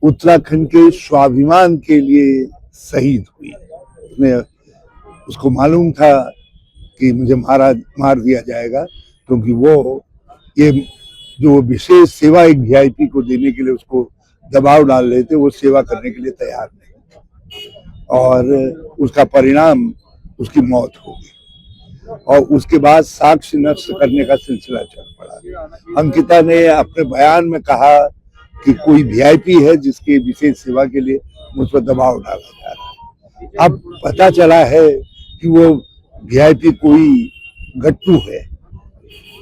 उत्तराखंड के स्वाभिमान के लिए शहीद हुई। उसको मालूम था कि मुझे मार दिया जाएगा, क्योंकि वो ये जो विशेष सेवा एक वीआईपी को देने के लिए उसको दबाव डाल रहे थे, वो सेवा करने के लिए तैयार नहीं थे और उसका परिणाम उसकी मौत हो गई। और उसके बाद साक्ष्य नष्ट करने का सिलसिला चल पड़ा। अंकिता ने अपने बयान में कहा कि कोई वीआईपी है जिसके विशेष सेवा के लिए मुझ पर दबाव डाला जा रहा है। अब पता चला है कि वो वीआईपी कोई गट्टू है।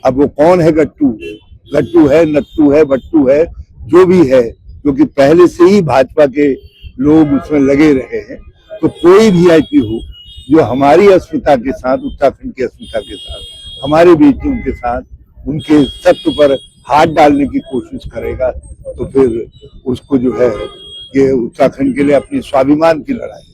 अब वो कौन है गट्टू? गट्टू है, नट्टू है, बट्टू है, जो भी है, क्योंकि पहले से ही भाजपा के लोग उसमें लगे रहे हैं। तो कोई वीआईपी हो जो हमारी अस्मिता के साथ, उत्तराखंड की अस्मिता के साथ, हमारे बेटियों के साथ उनके सत्य पर हाथ डालने की कोशिश करेगा, तो फिर उसको जो है, ये उत्तराखंड के लिए अपनी स्वाभिमान की लड़ाई,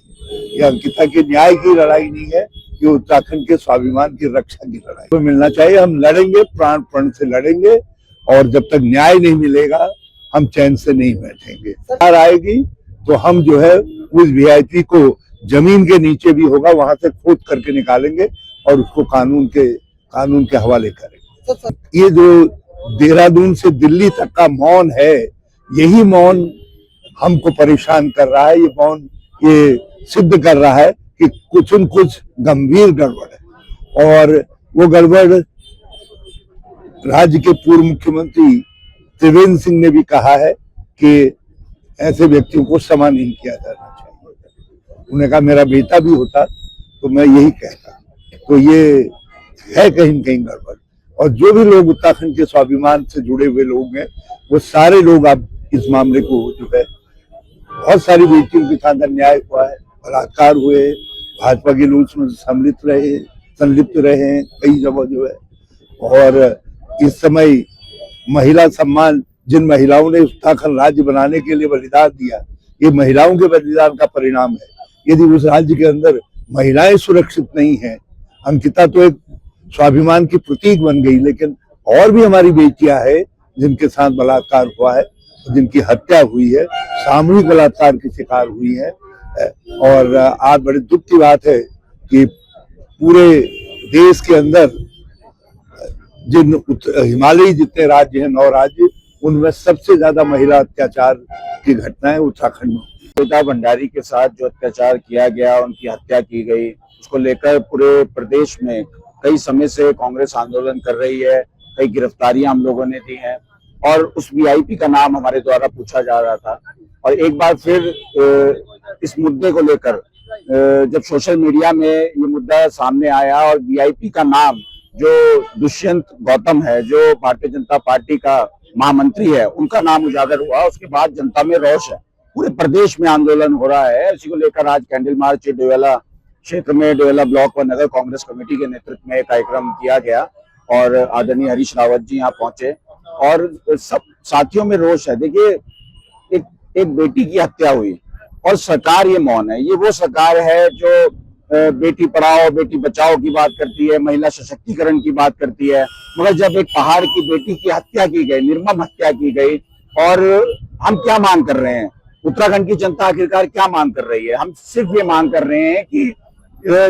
ये अंकिता के न्याय की लड़ाई नहीं है, ये उत्तराखंड के स्वाभिमान की रक्षा की लड़ाई। तो मिलना चाहिए, हम लड़ेंगे, प्राण प्रण से लड़ेंगे, और जब तक न्याय नहीं मिलेगा हम चैन से नहीं बैठेंगे। सरकार आएगी तो हम जो है उस वीआईपी को जमीन के नीचे भी होगा वहां से खोद करके निकालेंगे और उसको कानून के हवाले करेंगे। ये जो देहरादून से दिल्ली तक का मौन है, यही मौन हमको परेशान कर रहा है। ये मौन ये सिद्ध कर रहा है कि कुछ न कुछ गंभीर गड़बड़ है, और वो गड़बड़ राज्य के पूर्व मुख्यमंत्री त्रिवेंद्र सिंह ने भी कहा है कि ऐसे व्यक्तियों को क्षमा नहीं किया जाना चाहिए। उन्होंने कहा मेरा बेटा भी होता तो मैं यही कहता। तो ये है कहीं न कहीं गड़बड़। और जो भी लोग उत्तराखंड के स्वाभिमान से जुड़े हुए लोग हैं, वो सारे लोग अब इस मामले को जो है, बहुत सारी बेटियों के साथ अन्याय हुआ है, बलात्कार हुए, भाजपा के लोग उसमें संलिप्त रहे हैं कई जगह जो है। और इस समय महिला सम्मान, जिन महिलाओं ने उत्तराखंड राज्य बनाने के लिए बलिदान दिया, ये महिलाओं के बलिदान का परिणाम है। यदि उस राज्य के अंदर महिलाएं सुरक्षित नहीं हैं, अंकिता तो एक स्वाभिमान की प्रतीक बन गई, लेकिन और भी हमारी बेटियां हैं जिनके साथ बलात्कार हुआ है, जिनकी हत्या हुई है, सामूहिक बलात्कार की शिकार हुई है। और आज बड़े दुख की बात है कि पूरे देश के अंदर जिन हिमालयी जितने राज्य हैं, 9 राज्य, उनमें सबसे ज्यादा महिला अत्याचार की घटनाएं उत्तराखंड में। अंकिता भंडारी के साथ जो अत्याचार किया गया, उनकी हत्या की गई, उसको लेकर पूरे प्रदेश में कई समय से कांग्रेस आंदोलन कर रही है। कई गिरफ्तारियां हम लोगों ने दी हैं, और उस वीआईपी का नाम हमारे द्वारा पूछा जा रहा था। और एक बार फिर इस मुद्दे को लेकर जब सोशल मीडिया में ये मुद्दा सामने आया और वीआईपी का नाम जो दुष्यंत गौतम है, जो भारतीय जनता पार्टी का महामंत्री है, उनका नाम उजागर हुआ, उसके बाद जनता में रोष है। पूरे प्रदेश में आंदोलन हो रहा है। इसी को लेकर आज कैंडल मार्च डोयला क्षेत्र में, डोयला ब्लॉक व नगर कांग्रेस कमेटी के नेतृत्व में कार्यक्रम किया गया, और आदरणीय हरीश रावत जी यहाँ पहुंचे, और सब साथियों में रोष है। देखिए, एक बेटी की हत्या हुई और सरकार ये मौन है। ये वो सरकार है जो बेटी पढ़ाओ बेटी बचाओ की बात करती है, महिला सशक्तिकरण की बात करती है, मगर जब एक पहाड़ की बेटी की हत्या की गई, निर्मम हत्या की गई, और हम क्या मांग कर रहे हैं? उत्तराखंड की जनता आखिरकार क्या मांग कर रही है? हम सिर्फ ये मांग कर रहे हैं कि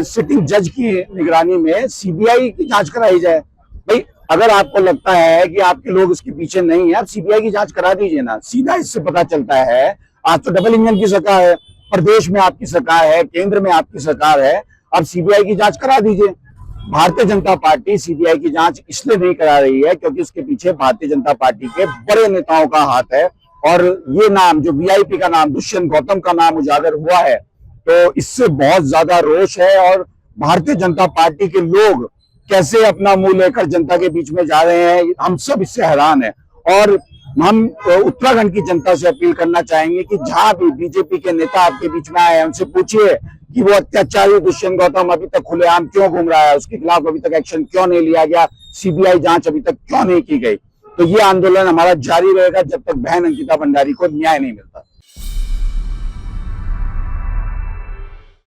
सिटिंग जज की निगरानी में सीबीआई की जांच कराई जाए। भाई, अगर आपको लगता है कि आपके लोग इसके पीछे नहीं है, आप सीबीआई की जांच करा दीजिए ना। सीधा इससे पता चलता है, आज तो डबल इंजन की सरकार है, प्रदेश में आपकी सरकार है, केंद्र में आपकी सरकार है, आप सीबीआई की जांच करा दीजिए। भारतीय जनता पार्टी सीबीआई की जांच इसलिए नहीं करा रही है क्योंकि उसके पीछे भारतीय जनता पार्टी के बड़े नेताओं का हाथ है, और ये नाम जो वीआईपी का नाम दुष्यंत गौतम का नाम उजागर हुआ है, तो इससे बहुत ज्यादा रोष है। और भारतीय जनता पार्टी के लोग कैसे अपना मुंह लेकर जनता के बीच में जा रहे हैं, हम सब इससे हैरान है। और हम उत्तराखंड की जनता से अपील करना चाहेंगे कि जहां भी बीजेपी के नेता आपके बीच में आए, उनसे पूछिए कि वो अत्याचारी दुष्यंत गौतम अभी तक खुलेआम क्यों घूम रहा है, उसके खिलाफ अभी तक एक्शन क्यों नहीं लिया गया, सीबीआई जांच अभी तक क्यों नहीं की गई। तो ये आंदोलन हमारा जारी रहेगा जब तक बहन अंकिता भंडारी को न्याय नहीं मिलता।